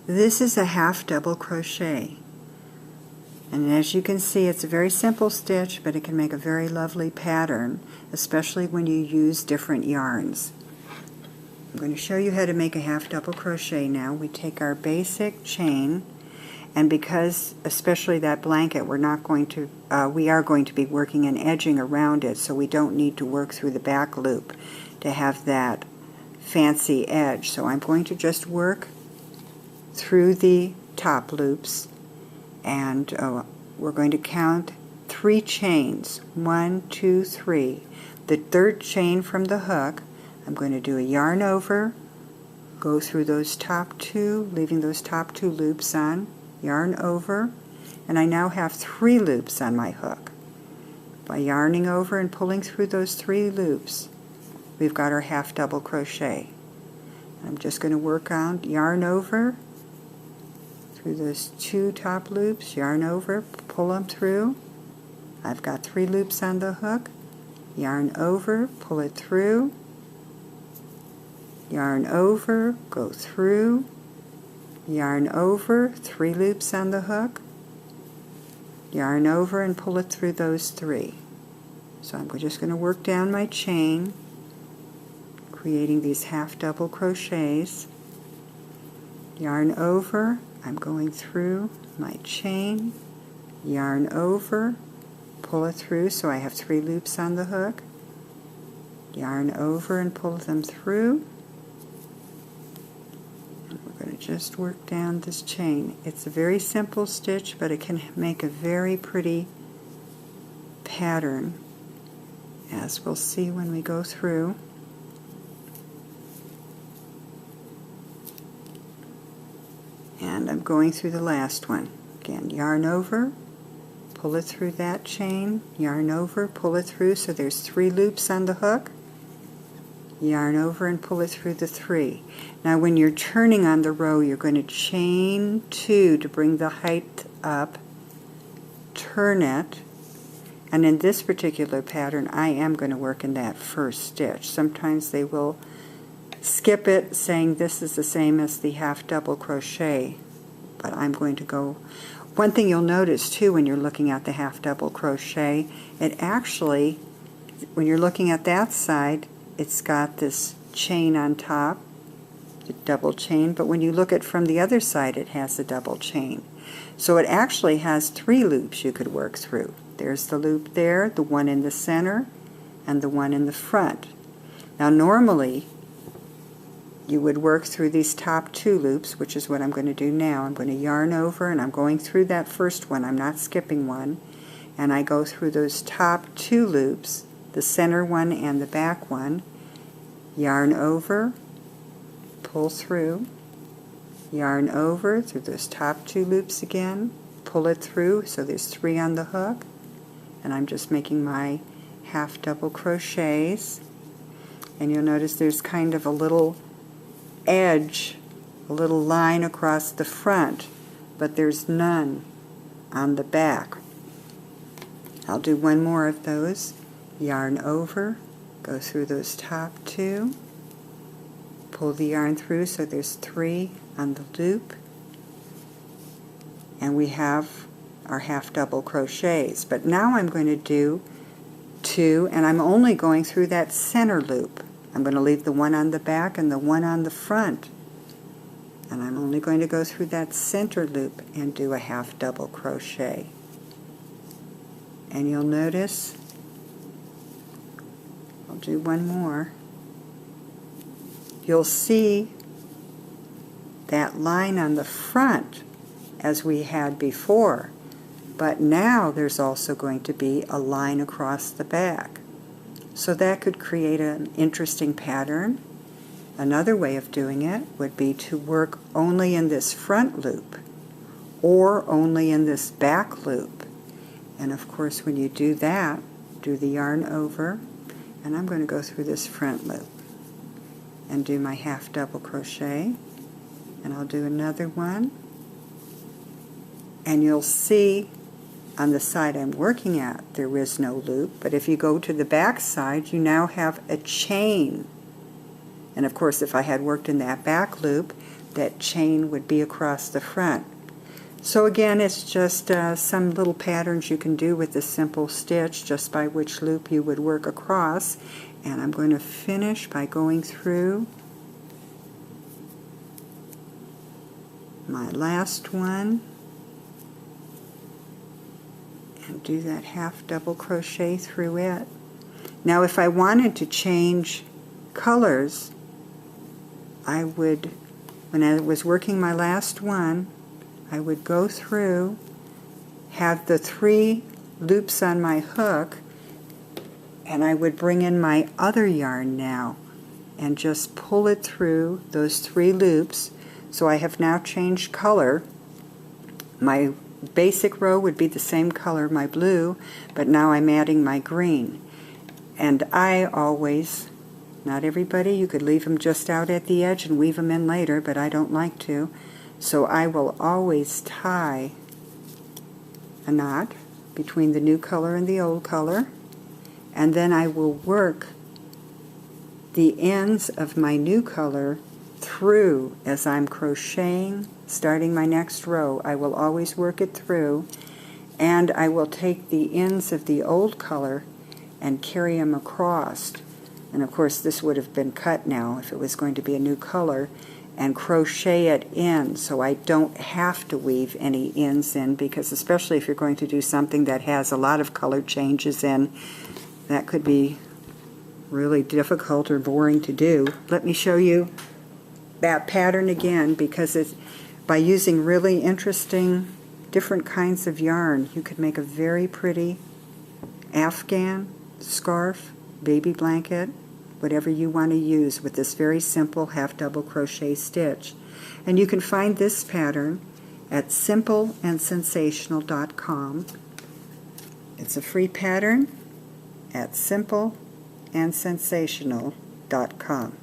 This is a half double crochet, and as you can see, it's a very simple stitch, but it can make a very lovely pattern, especially when you use different yarns. I'm going to show you how to make a half double crochet now. We take our basic chain, and because especially that blanket, we are going to be working and edging around it, so we don't need to work through the back loop to have that fancy edge. So I'm going to just work through the top loops, and we're going to count 3 chains. 1, 2, 3. The third chain from the hook, I'm going to do a yarn over, go through those top 2, leaving those top 2 loops on, yarn over, and I now have 3 loops on my hook. By yarning over and pulling through those 3 loops, we've got our half double crochet. I'm just going to work on yarn over through those 2 top loops, yarn over, pull them through. I've got 3 loops on the hook, yarn over, pull it through, yarn over, go through, yarn over, 3 loops on the hook, yarn over and pull it through those 3. So I'm just going to work down my chain, creating these half double crochets. Yarn over, I'm going through my chain, yarn over, pull it through, so I have 3 loops on the hook, yarn over and pull them through, and we're going to just work down this chain. It's a very simple stitch, but it can make a very pretty pattern, as we'll see when we go through. And I'm going through the last one. Again, yarn over, pull it through that chain, yarn over, pull it through, so there's 3 loops on the hook, yarn over and pull it through the 3. Now when you're turning on the row, you're going to chain 2 to bring the height up, turn it, and in this particular pattern I am going to work in that first stitch. Sometimes they will skip it, saying this is the same as the half double crochet, but I'm going to go. One thing you'll notice too when you're looking at the half double crochet, it actually, when you're looking at that side, it's got this chain on top, the double chain, but when you look at from the other side, it has a double chain. So it actually has 3 loops you could work through. There's the loop there, the one in the center, and the one in the front. Now normally you would work through these top 2 loops, which is what I'm going to do now. I'm going to yarn over, and I'm going through that first one. I'm not skipping one. And I go through those top 2 loops, the center one and the back one, yarn over, pull through, yarn over through those top 2 loops again, pull it through, so there's 3 on the hook, and I'm just making my half double crochets. And you'll notice there's kind of a little edge, a little line across the front, but there's none on the back. I'll do one more of those. Yarn over, go through those top 2, pull the yarn through, so there's 3 on the loop, and we have our half double crochets. But now I'm going to do 2, and I'm only going through that center loop. I'm going to leave the one on the back and the one on the front. And I'm only going to go through that center loop and do a half double crochet. And you'll notice, I'll do one more, you'll see that line on the front as we had before, but now there's also going to be a line across the back. So that could create an interesting pattern. Another way of doing it would be to work only in this front loop or only in this back loop. And of course when you do that, do the yarn over, and I'm going to go through this front loop and do my half double crochet, and I'll do another one, and you'll see on the side I'm working at there is no loop, but if you go to the back side you now have a chain. And of course if I had worked in that back loop, that chain would be across the front. So again, it's just some little patterns you can do with this simple stitch, just by which loop you would work across. And I'm going to finish by going through my last one and do that half double crochet through it. Now if I wanted to change colors, I would, when I was working my last one, I would go through, have the 3 loops on my hook, and I would bring in my other yarn now and just pull it through those 3 loops. So I have now changed color. My basic row would be the same color, my blue, but now I'm adding my green. And I always, not everybody, you could leave them just out at the edge and weave them in later, but I don't like to. So I will always tie a knot between the new color and the old color, and then I will work the ends of my new color through as I'm crocheting, starting my next row. I will always work it through, and I will take the ends of the old color and carry them across. And of course this would have been cut now if it was going to be a new color, and crochet it in so I don't have to weave any ends in, because especially if you're going to do something that has a lot of color changes in, that could be really difficult or boring to do. Let me show you that pattern again, because it's, by using really interesting different kinds of yarn, you could make a very pretty afghan, scarf, baby blanket, whatever you want to use with this very simple half double crochet stitch. And you can find this pattern at simpleandsensational.com. It's a free pattern at simpleandsensational.com.